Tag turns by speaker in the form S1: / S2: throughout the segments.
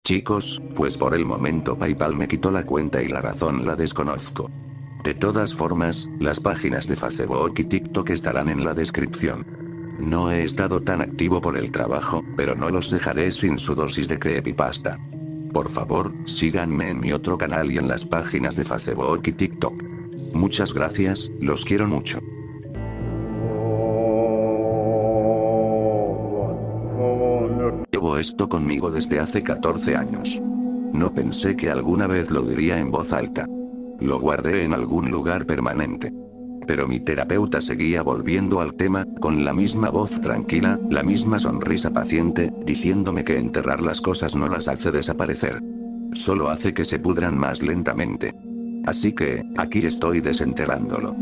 S1: Chicos, pues por el momento PayPal me quitó la cuenta y la razón la desconozco. De todas formas, las páginas de Facebook y TikTok estarán en la descripción. No he estado tan activo por el trabajo, pero no los dejaré sin su dosis de creepypasta. Por favor, síganme en mi otro canal y en las páginas de Facebook y TikTok. Muchas gracias, los quiero mucho. Llevo esto conmigo desde hace 14 años. No pensé que alguna vez lo diría en voz alta. Lo guardé en algún lugar permanente. Pero mi terapeuta seguía volviendo al tema, con la misma voz tranquila, la misma sonrisa paciente, diciéndome que enterrar las cosas no las hace desaparecer. Solo hace que se pudran más lentamente. Así que, aquí estoy desenterrándolo.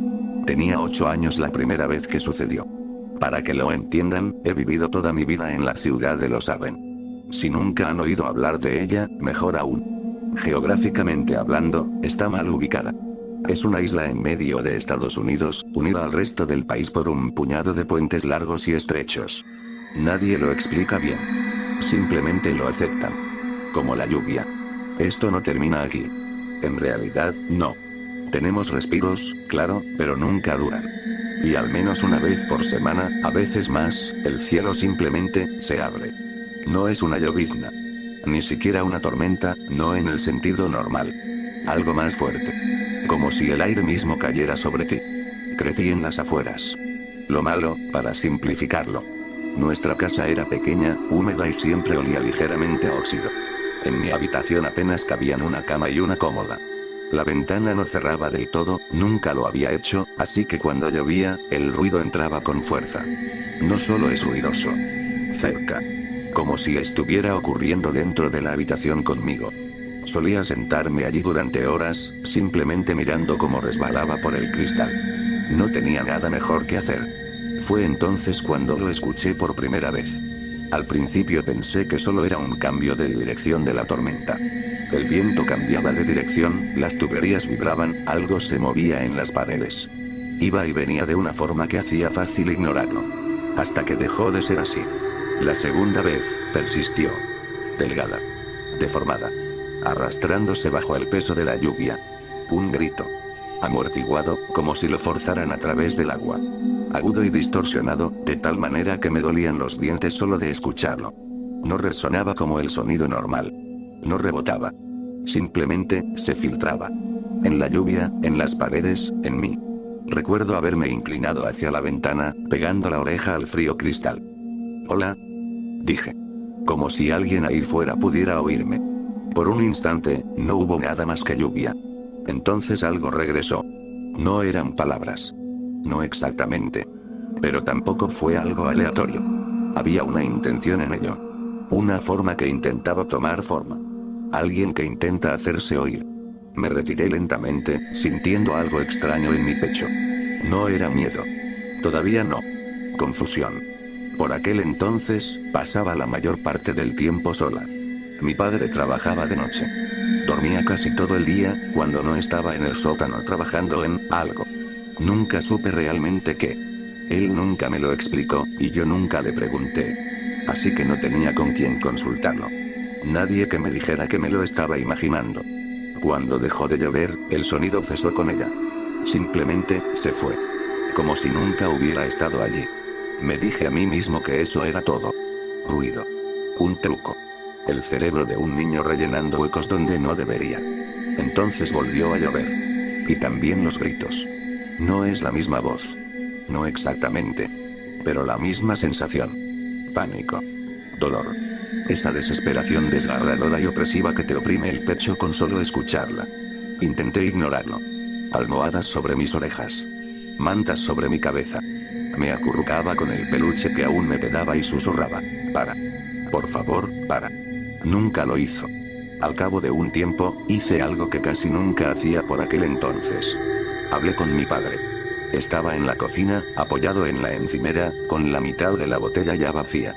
S1: Tenía 8 años la primera vez que sucedió. Para que lo entiendan, he vivido toda mi vida en la ciudad de Los Haven. Si nunca han oído hablar de ella, mejor aún. Geográficamente hablando, está mal ubicada. Es una isla en medio de Estados Unidos, unida al resto del país por un puñado de puentes largos y estrechos. Nadie lo explica bien. Simplemente lo aceptan. Como la lluvia. Esto no termina aquí. En realidad, no. Tenemos respiros, claro, pero nunca duran. Y al menos una vez por semana, a veces más, el cielo simplemente se abre. No es una llovizna. Ni siquiera una tormenta, no en el sentido normal. Algo más fuerte. Como si el aire mismo cayera sobre ti. Crecí en las afueras. Lo malo, para simplificarlo. Nuestra casa era pequeña, húmeda y siempre olía ligeramente a óxido. En mi habitación apenas cabían una cama y una cómoda. La ventana no cerraba del todo, nunca lo había hecho, así que cuando llovía, el ruido entraba con fuerza. No solo es ruidoso. Cerca. Como si estuviera ocurriendo dentro de la habitación conmigo. Solía sentarme allí durante horas, simplemente mirando cómo resbalaba por el cristal. No tenía nada mejor que hacer. Fue entonces cuando lo escuché por primera vez. Al principio pensé que solo era un cambio de dirección de la tormenta. El viento cambiaba de dirección, las tuberías vibraban, algo se movía en las paredes. Iba y venía de una forma que hacía fácil ignorarlo. Hasta que dejó de ser así. La segunda vez, persistió. Delgada. Deformada. Arrastrándose bajo el peso de la lluvia. Un grito. Amortiguado, como si lo forzaran a través del agua. Agudo y distorsionado, de tal manera que me dolían los dientes solo de escucharlo. No resonaba como el sonido normal. No rebotaba. Simplemente, se filtraba. En la lluvia, en las paredes, en mí. Recuerdo haberme inclinado hacia la ventana, pegando la oreja al frío cristal. «Hola», dije. Como si alguien ahí fuera pudiera oírme. Por un instante, no hubo nada más que lluvia. Entonces algo regresó. No eran palabras. No exactamente. Pero tampoco fue algo aleatorio. Había una intención en ello. Una forma que intentaba tomar forma. Alguien que intenta hacerse oír. Me retiré lentamente, sintiendo algo extraño en mi pecho. No era miedo. Todavía no. Confusión. Por aquel entonces, pasaba la mayor parte del tiempo sola. Mi padre trabajaba de noche. Dormía casi todo el día, cuando no estaba en el sótano trabajando en algo. Nunca supe realmente qué. Él nunca me lo explicó, y yo nunca le pregunté. Así que no tenía con quién consultarlo. Nadie que me dijera que me lo estaba imaginando. Cuando dejó de llover, el sonido cesó con ella. Simplemente, se fue. Como si nunca hubiera estado allí. Me dije a mí mismo que eso era todo. Ruido. Un truco. El cerebro de un niño rellenando huecos donde no debería. Entonces volvió a llover. Y también los gritos. No es la misma voz. No exactamente. Pero la misma sensación. Pánico. Dolor. Esa desesperación desgarradora y opresiva que te oprime el pecho con solo escucharla. Intenté ignorarlo. Almohadas sobre mis orejas. Mantas sobre mi cabeza. Me acurrucaba con el peluche que aún me pedaba y susurraba. Para. Por favor, para. Nunca lo hizo. Al cabo de un tiempo, hice algo que casi nunca hacía por aquel entonces. Hablé con mi padre. Estaba en la cocina, apoyado en la encimera, con la mitad de la botella ya vacía.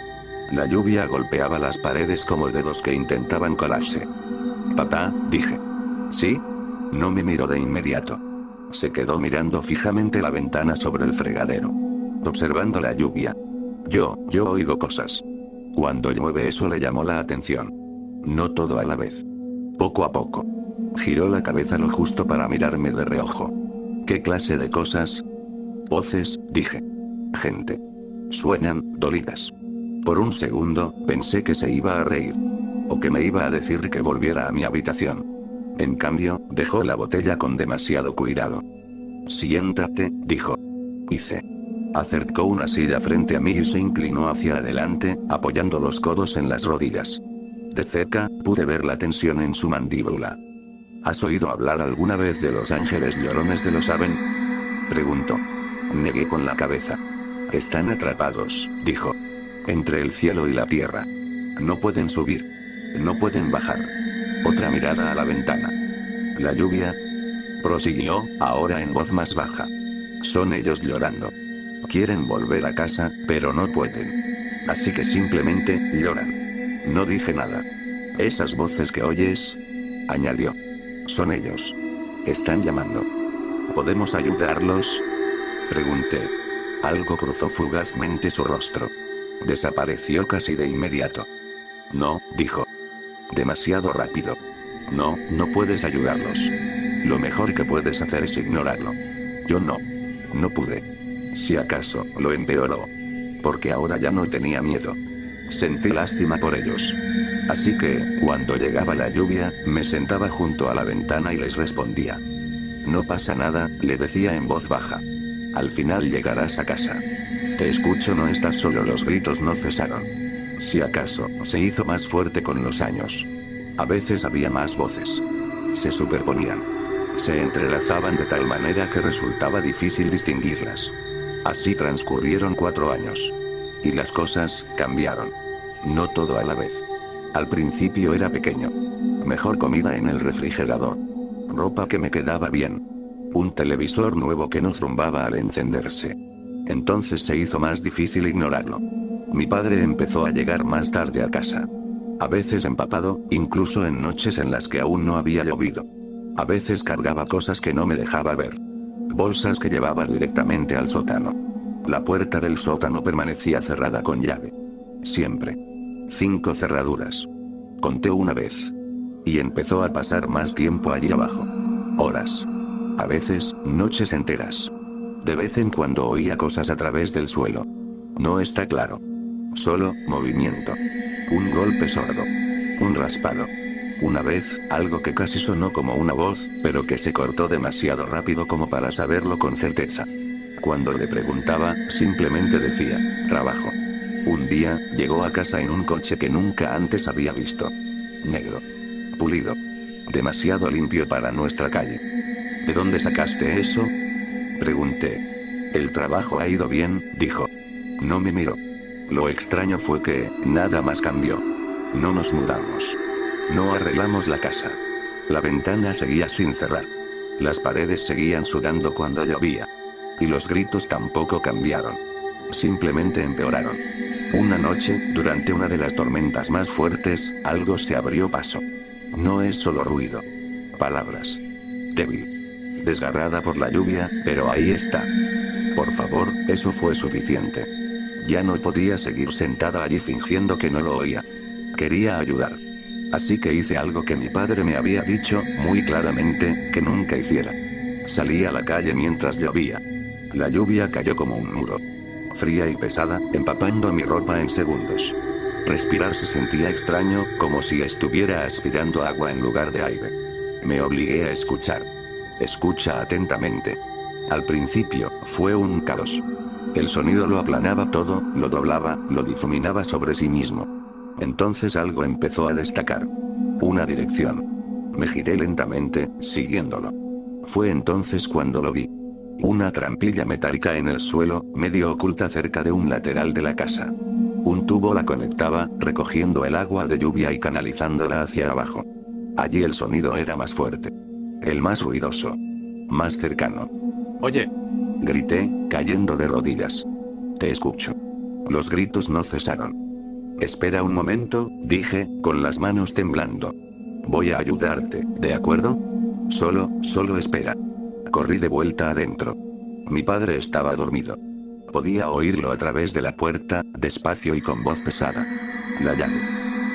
S1: La lluvia golpeaba las paredes como dedos que intentaban colarse. «Papá», dije. «¿Sí?» No me miró de inmediato. Se quedó mirando fijamente la ventana sobre el fregadero. Observando la lluvia. Yo oigo cosas. Cuando llueve eso le llamó la atención. no todo a la vez. Poco a poco. Giró la cabeza lo justo para mirarme de reojo. ¿Qué clase de cosas? Voces, dije. Gente. Suenan, dolidas. Por un segundo, pensé que se iba a reír. O que me iba a decir que volviera a mi habitación. En cambio, dejó la botella con demasiado cuidado. Siéntate, dijo. Hice. Acercó una silla frente a mí y se inclinó hacia adelante, apoyando los codos en las rodillas. De cerca, pude ver la tensión en su mandíbula. ¿Has oído hablar alguna vez de los ángeles llorones de los Aven? Preguntó. Negué con la cabeza. Están atrapados, dijo. Entre el cielo y la tierra. No pueden subir. No pueden bajar. Otra mirada a la ventana. La lluvia. Prosiguió, ahora en voz más baja. Son ellos llorando. Quieren volver a casa, pero no pueden. Así que simplemente, lloran. No dije nada. Esas voces que oyes, añadió. Son ellos. Están llamando. ¿Podemos ayudarlos? Pregunté. Algo cruzó fugazmente su rostro. Desapareció casi de inmediato. No, dijo. Demasiado rápido. No, no puedes ayudarlos. Lo mejor que puedes hacer es ignorarlo. Yo no. No pude. Si acaso, lo empeoró. Porque ahora ya no tenía miedo. Sentí lástima por ellos. Así que, cuando llegaba la lluvia, me sentaba junto a la ventana y les respondía. No pasa nada, le decía en voz baja. Al final llegarás a casa. Te escucho, no estás solo, los gritos no cesaron. Si acaso, se hizo más fuerte con los años. A veces había más voces. Se superponían. Se entrelazaban de tal manera que resultaba difícil distinguirlas. Así transcurrieron 4 años. Y las cosas cambiaron. No todo a la vez. Al principio era pequeño. Mejor comida en el refrigerador. Ropa que me quedaba bien. Un televisor nuevo que no zumbaba al encenderse. Entonces se hizo más difícil ignorarlo. Mi padre empezó a llegar más tarde a casa. A veces empapado, incluso en noches en las que aún no había llovido. A veces cargaba cosas que no me dejaba ver. Bolsas que llevaba directamente al sótano. La puerta del sótano permanecía cerrada con llave. Siempre. 5 cerraduras. Conté una vez. Y empezó a pasar más tiempo allí abajo. Horas. A veces, noches enteras. De vez en cuando oía cosas a través del suelo. No está claro. Solo, movimiento. Un golpe sordo. Un raspado. Una vez, algo que casi sonó como una voz, pero que se cortó demasiado rápido como para saberlo con certeza. Cuando le preguntaba, simplemente decía, trabajo. Un día, llegó a casa en un coche que nunca antes había visto. Negro. Pulido. Demasiado limpio para nuestra calle. ¿De dónde sacaste eso? Pregunté. El trabajo ha ido bien, dijo. No me miró. Lo extraño fue que, nada más cambió. No nos mudamos. No arreglamos la casa. La ventana seguía sin cerrar. Las paredes seguían sudando cuando llovía. Y los gritos tampoco cambiaron. Simplemente empeoraron. Una noche, durante una de las tormentas más fuertes, algo se abrió paso. No es solo ruido. Palabras. Débil. Desgarrada por la lluvia, pero ahí está. Por favor, eso fue suficiente. Ya no podía seguir sentada allí fingiendo que no lo oía. Quería ayudar. Así que hice algo que mi padre me había dicho, muy claramente, que nunca hiciera. Salí a la calle mientras llovía. La lluvia cayó como un muro. Fría y pesada, empapando mi ropa en segundos. Respirar se sentía extraño, como si estuviera aspirando agua en lugar de aire. Me obligué a escuchar. Escucha atentamente. Al principio, fue un caos. El sonido lo aplanaba todo, lo doblaba, lo difuminaba sobre sí mismo. Entonces algo empezó a destacar. Una dirección. Me giré lentamente, siguiéndolo. Fue entonces cuando lo vi. Una trampilla metálica en el suelo, medio oculta cerca de un lateral de la casa. Un tubo la conectaba, recogiendo el agua de lluvia y canalizándola hacia abajo. Allí el sonido era más fuerte. El más ruidoso. Más cercano. «Oye», grité, cayendo de rodillas. «Te escucho». Los gritos no cesaron. «Espera un momento», dije, con las manos temblando. «Voy a ayudarte, ¿de acuerdo? Solo espera». Corrí de vuelta adentro. Mi padre estaba dormido. Podía oírlo a través de la puerta, despacio y con voz pesada. La llave.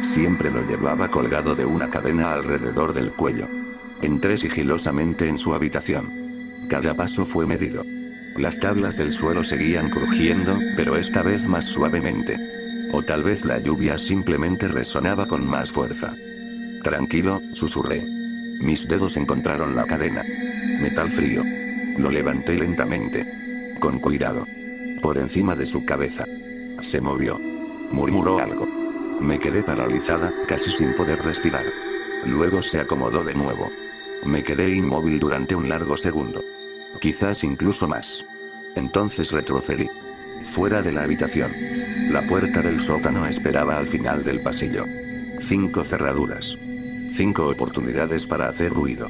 S1: Siempre lo llevaba colgado de una cadena alrededor del cuello. Entré sigilosamente en su habitación. Cada paso fue medido. Las tablas del suelo seguían crujiendo, pero esta vez más suavemente. O tal vez la lluvia simplemente resonaba con más fuerza. Tranquilo, susurré. Mis dedos encontraron la cadena. Metal frío. Lo levanté lentamente. Con cuidado. Por encima de su cabeza. Se movió. Murmuró algo. Me quedé paralizada, casi sin poder respirar. Luego se acomodó de nuevo. Me quedé inmóvil durante un largo segundo. Quizás incluso más. Entonces retrocedí. Fuera de la habitación. La puerta del sótano esperaba al final del pasillo. 5 cerraduras. 5 oportunidades para hacer ruido.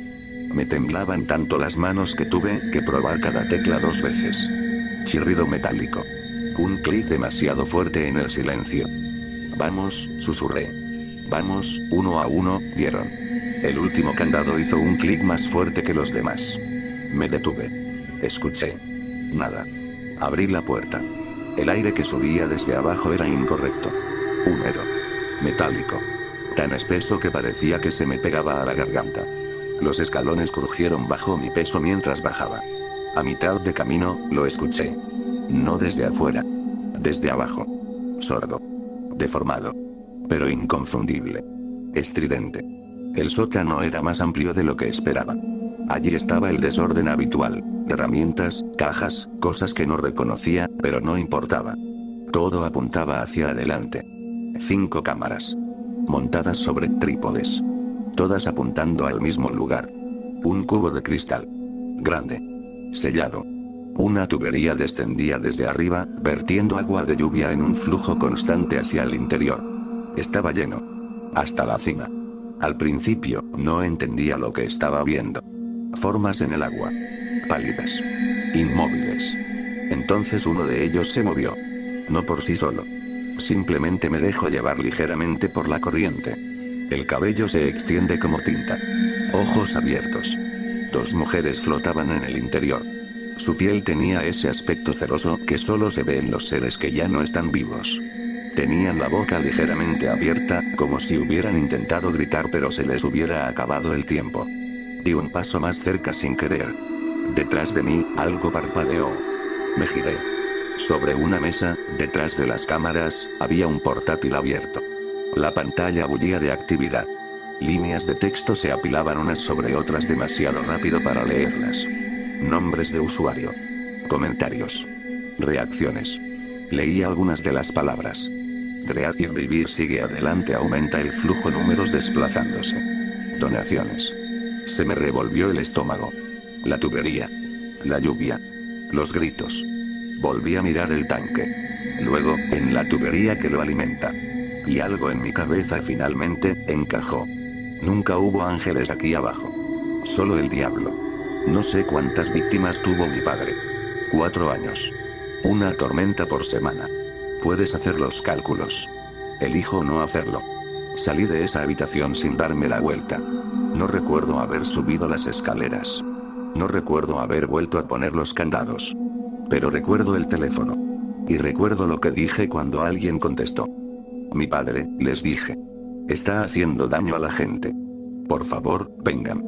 S1: Me temblaban tanto las manos que tuve que probar cada tecla 2 veces. Chirrido metálico. Un clic demasiado fuerte en el silencio. Vamos, susurré. Vamos, 1 a 1, dieron. El último candado hizo un clic más fuerte que los demás. Me detuve. Escuché. Nada. Abrí la puerta. El aire que subía desde abajo era incorrecto. Húmedo. Metálico. Tan espeso que parecía que se me pegaba a la garganta. Los escalones crujieron bajo mi peso mientras bajaba. A mitad de camino, lo escuché. No desde afuera. Desde abajo. Sordo. Deformado. Pero inconfundible. Estridente. El sótano era más amplio de lo que esperaba. Allí estaba el desorden habitual. Herramientas, cajas, cosas que no reconocía, pero no importaba. Todo apuntaba hacia adelante. 5 cámaras. Montadas sobre trípodes. Todas apuntando al mismo lugar. Un cubo de cristal. Grande. Sellado. Una tubería descendía desde arriba, vertiendo agua de lluvia en un flujo constante hacia el interior. Estaba lleno. Hasta la cima. Al principio, no entendía lo que estaba viendo. Formas en el agua. Pálidas. Inmóviles. Entonces uno de ellos se movió. No por sí solo. Simplemente me dejó llevar ligeramente por la corriente. El cabello se extiende como tinta. Ojos abiertos. 2 mujeres flotaban en el interior. Su piel tenía ese aspecto celoso que solo se ve en los seres que ya no están vivos. Tenían la boca ligeramente abierta, como si hubieran intentado gritar pero se les hubiera acabado el tiempo. Di un paso más cerca sin querer. Detrás de mí, algo parpadeó. Me giré. Sobre una mesa, detrás de las cámaras, había un portátil abierto. La pantalla bullía de actividad. Líneas de texto se apilaban unas sobre otras demasiado rápido para leerlas. Nombres de usuario. Comentarios. Reacciones. Leí algunas de las palabras. Dread vivir sigue adelante, aumenta el flujo, números desplazándose. Donaciones. Se me revolvió el estómago. La tubería. La lluvia. Los gritos. Volví a mirar el tanque. Luego, en la tubería que lo alimenta. Y algo en mi cabeza finalmente encajó. Nunca hubo ángeles aquí abajo. Solo el diablo. No sé cuántas víctimas tuvo mi padre. 4 años. Una tormenta por semana. Puedes hacer los cálculos. Elijo no hacerlo. Salí de esa habitación sin darme la vuelta. No recuerdo haber subido las escaleras. No recuerdo haber vuelto a poner los candados. Pero recuerdo el teléfono. Y recuerdo lo que dije cuando alguien contestó. Mi padre, les dije. Está haciendo daño a la gente. Por favor, vengan.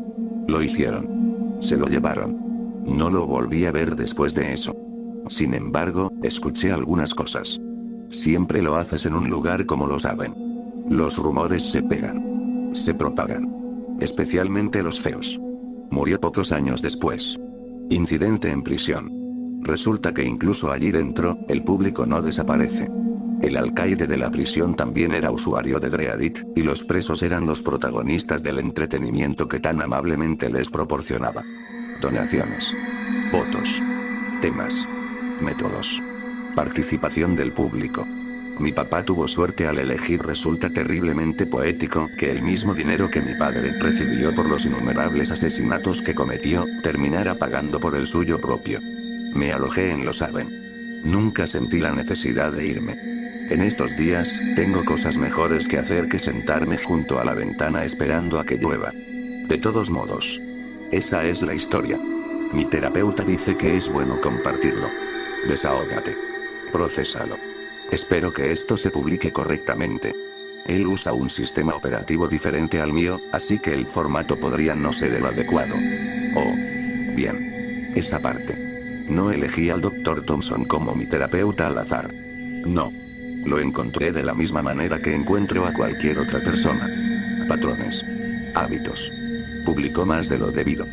S1: Lo hicieron. Se lo llevaron. No lo volví a ver después de eso. Sin embargo, escuché algunas cosas. Siempre lo haces en un lugar como lo saben. Los rumores se pegan. Se propagan. Especialmente los feos. Murió pocos años después. Incidente en prisión. Resulta que incluso allí dentro, el público no desaparece. El alcaide de la prisión también era usuario de Dreadit, y los presos eran los protagonistas del entretenimiento que tan amablemente les proporcionaba. Donaciones. Votos. Temas. Métodos. Participación del público. Mi papá tuvo suerte al elegir. Resulta terriblemente poético que el mismo dinero que mi padre recibió por los innumerables asesinatos que cometió, terminara pagando por el suyo propio. Me alojé en Lo Saben. Nunca sentí la necesidad de irme. En estos días, tengo cosas mejores que hacer que sentarme junto a la ventana esperando a que llueva. De todos modos. Esa es la historia. Mi terapeuta dice que es bueno compartirlo. Desahógate. Procésalo. Espero que esto se publique correctamente. Él usa un sistema operativo diferente al mío, así que el formato podría no ser el adecuado. Oh. Bien. Esa parte. No elegí al Dr. Thompson como mi terapeuta al azar. No. Lo encontré de la misma manera que encuentro a cualquier otra persona. Patrones. Hábitos. Publicó más de lo debido.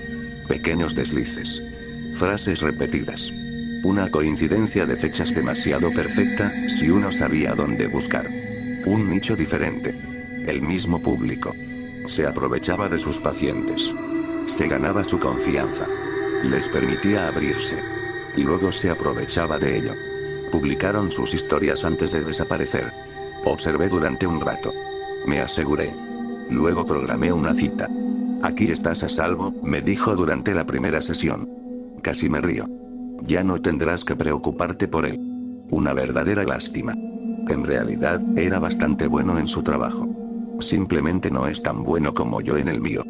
S1: Pequeños deslices. Frases repetidas. Una coincidencia de fechas demasiado perfecta, si uno sabía dónde buscar. Un nicho diferente. El mismo público. Se aprovechaba de sus pacientes. Se ganaba su confianza. Les permitía abrirse. Y luego se aprovechaba de ello. Publicaron sus historias antes de desaparecer. Observé durante un rato. Me aseguré. Luego programé una cita. Aquí estás a salvo, me dijo durante la primera sesión. Casi me río. Ya no tendrás que preocuparte por él. Una verdadera lástima. En realidad, era bastante bueno en su trabajo. Simplemente no es tan bueno como yo en el mío.